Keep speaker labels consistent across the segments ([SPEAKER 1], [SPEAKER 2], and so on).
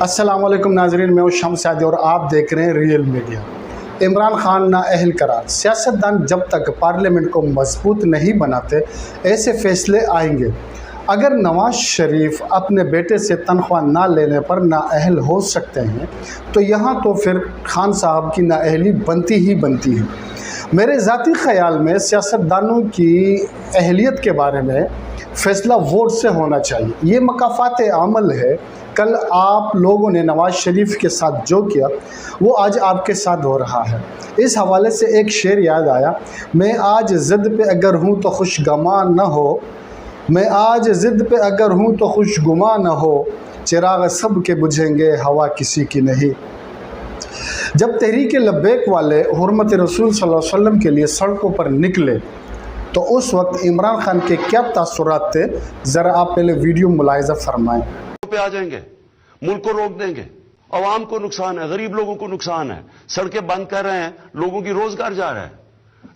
[SPEAKER 1] अस्सलाम वालेकुम नाजरीन, मैं हूं शम्स सादी और आप देख रहे हैं रियल मीडिया। इमरान खान नाअहल करार। सियासतदान जब तक पार्लियामेंट को मजबूत नहीं बनाते ऐसे फैसले आएंगे। अगर नवाज शरीफ अपने बेटे से तनख्वाह ना लेने पर नाअहल हो सकते हैं तो यहाँ तो फिर खान साहब की नाअहली बनती ही बनती है। मेरे ज़ाती ख़याल में सियासतदानों की अहलियत के बारे में फ़ैसला वोट से होना चाहिए। ये मकाफ़ात अमल है। कल आप लोगों ने नवाज शरीफ के साथ जो किया वो आज आपके साथ हो रहा है। इस हवाले से एक शेर याद आया, मैं आज ज़िद पे अगर हूँ तो खुशगुमान न हो, मैं आज ज़िद पे अगर हूँ तो खुशगुमान न हो, चिराग सब के बुझेंगे हवा किसी की नहीं। जब तहरीक लब्बैक वाले हुर्मत रसूल सल्लल्लाहु अलैहि वसल्लम के लिए सड़कों पर निकले तो उस वक्त इमरान खान के क्या तासुरात थे, ज़रा आप पहले वीडियो मुलाहिज़ा फरमाएं।
[SPEAKER 2] पे आ जाएंगे, मुल्क को रोक देंगे, अवाम को नुकसान है, गरीब लोगों को नुकसान है, सड़कें बंद कर रहे हैं, लोगों की रोजगार जा रहा है।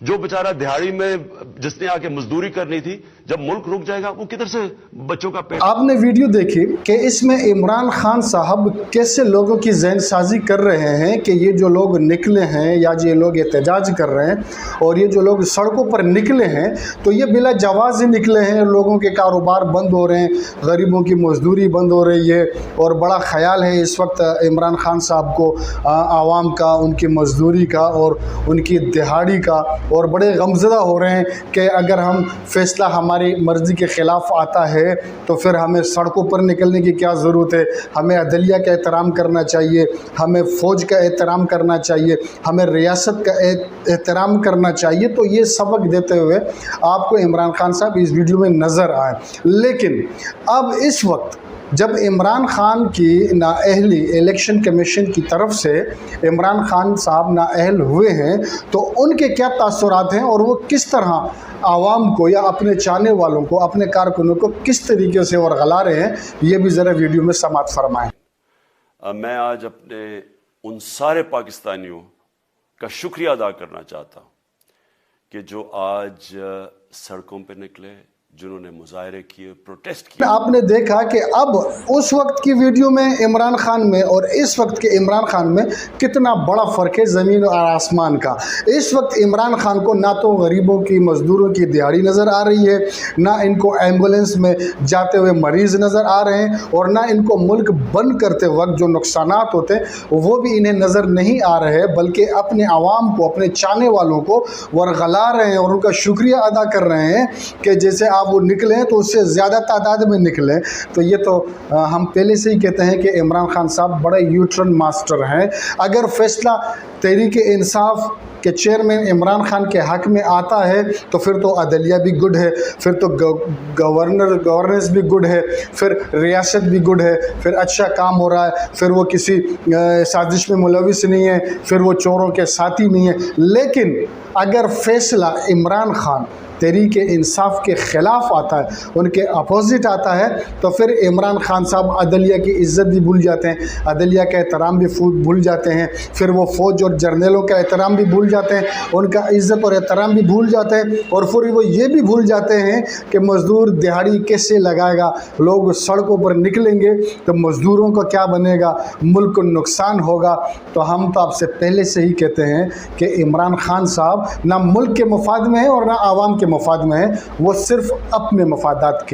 [SPEAKER 2] जो बेचारा दिहाड़ी में जिसने आके मजदूरी करनी थी, जब मुल्क रुक जाएगा वो किधर से बच्चों का पेट।
[SPEAKER 1] आपने वीडियो देखी कि इसमें इमरान खान साहब कैसे लोगों की ज़हन साजी कर रहे हैं कि ये जो लोग निकले हैं या ये लोग एहतजाज कर रहे हैं और ये जो लोग सड़कों पर निकले हैं तो ये बिला जवाज़ ही निकले हैं। लोगों के कारोबार बंद हो रहे हैं, गरीबों की मजदूरी बंद हो रही है और बड़ा ख्याल है इस वक्त इमरान खान साहब को आवाम का, उनकी मजदूरी का और उनकी दिहाड़ी का, और बड़े गमज़दा हो रहे हैं कि अगर हम फैसला हमारी मर्ज़ी के ख़िलाफ़ आता है तो फिर हमें सड़कों पर निकलने की क्या ज़रूरत है। हमें अदलिया का एहतराम करना चाहिए, हमें फ़ौज का एहतराम करना चाहिए, हमें रियासत का एहतराम करना चाहिए। तो ये सबक देते हुए आपको इमरान खान साहब इस वीडियो में नज़र आए। लेकिन अब इस वक्त जब इमरान खान की नाअहली इलेक्शन कमीशन की तरफ से इमरान खान साहब नाअहल हुए हैं तो उनके क्या तासुरात हैं और वो किस तरह आवाम को या अपने चाहने वालों को, अपने कारकुनों को किस तरीके से वरगला रहे हैं, ये भी ज़रा वीडियो में समात फरमाएं।
[SPEAKER 2] मैं आज अपने उन सारे पाकिस्तानियों का शुक्रिया अदा करना चाहता हूँ कि जो आज सड़कों पर निकले, जिन्होंने मुजाहरे किए, प्रोटेस्ट किए।
[SPEAKER 1] आपने देखा कि अब उस वक्त की वीडियो में इमरान खान में और इस वक्त के इमरान खान में कितना बड़ा फ़र्क है, ज़मीन और आसमान का। इस वक्त इमरान खान को ना तो गरीबों की, मज़दूरों की दिहाड़ी नज़र आ रही है, ना इनको एम्बुलेंस में जाते हुए मरीज़ नज़र आ रहे हैं और ना इनको मुल्क बंद करते वक्त जो नुकसानात होते हैं वो भी इन्हें नज़र नहीं आ रहे हैं, बल्कि अपने आवाम को, अपने चाहने वालों को वरगला रहे हैं और उनका शुक्रिया अदा कर रहे हैं कि जैसे आप वो निकले तो उससे ज़्यादा तादाद में निकले। तो ये तो हम पहले से ही कहते हैं कि इमरान खान साहब बड़े यूटर्न मास्टर हैं। अगर फैसला तहरीक इंसाफ के चेयरमैन इमरान खान के हक़ में आता है तो फिर तो अदलिया भी गुड है, फिर तो गवर्नेंस भी गुड है, फिर रियासत भी गुड है, फिर अच्छा काम हो रहा है, फिर वो किसी साजिश में मुलविस नहीं है, फिर वो चोरों के साथी नहीं है। लेकिन अगर फैसला इमरान खान तहरीक इंसाफ के ख़िलाफ़ आता है, उनके अपोजिट आता है, तो फिर इमरान खान साहब अदलिया की इज़्ज़त भी भूल जाते हैं, अदलिया का एहतराम भी भूल जाते हैं, फिर वो फ़ौज और जर्नलों का एहतराम भी भूल जाते हैं, उनका इज़्ज़त और एहतराम भी भूल जाते हैं, और फिर वो ये भी भूल जाते हैं कि मज़दूर दिहाड़ी कैसे लगाएगा। लोग सड़कों पर निकलेंगे तो मज़दूरों को क्या बनेगा, मुल्क को नुकसान होगा। तो हम तो आपसे पहले से ही कहते हैं कि इमरान खान साहब ना मुल्क के मफाद में है और ना आवाम के मफाद में है, वो सिर्फ अपने मफादात के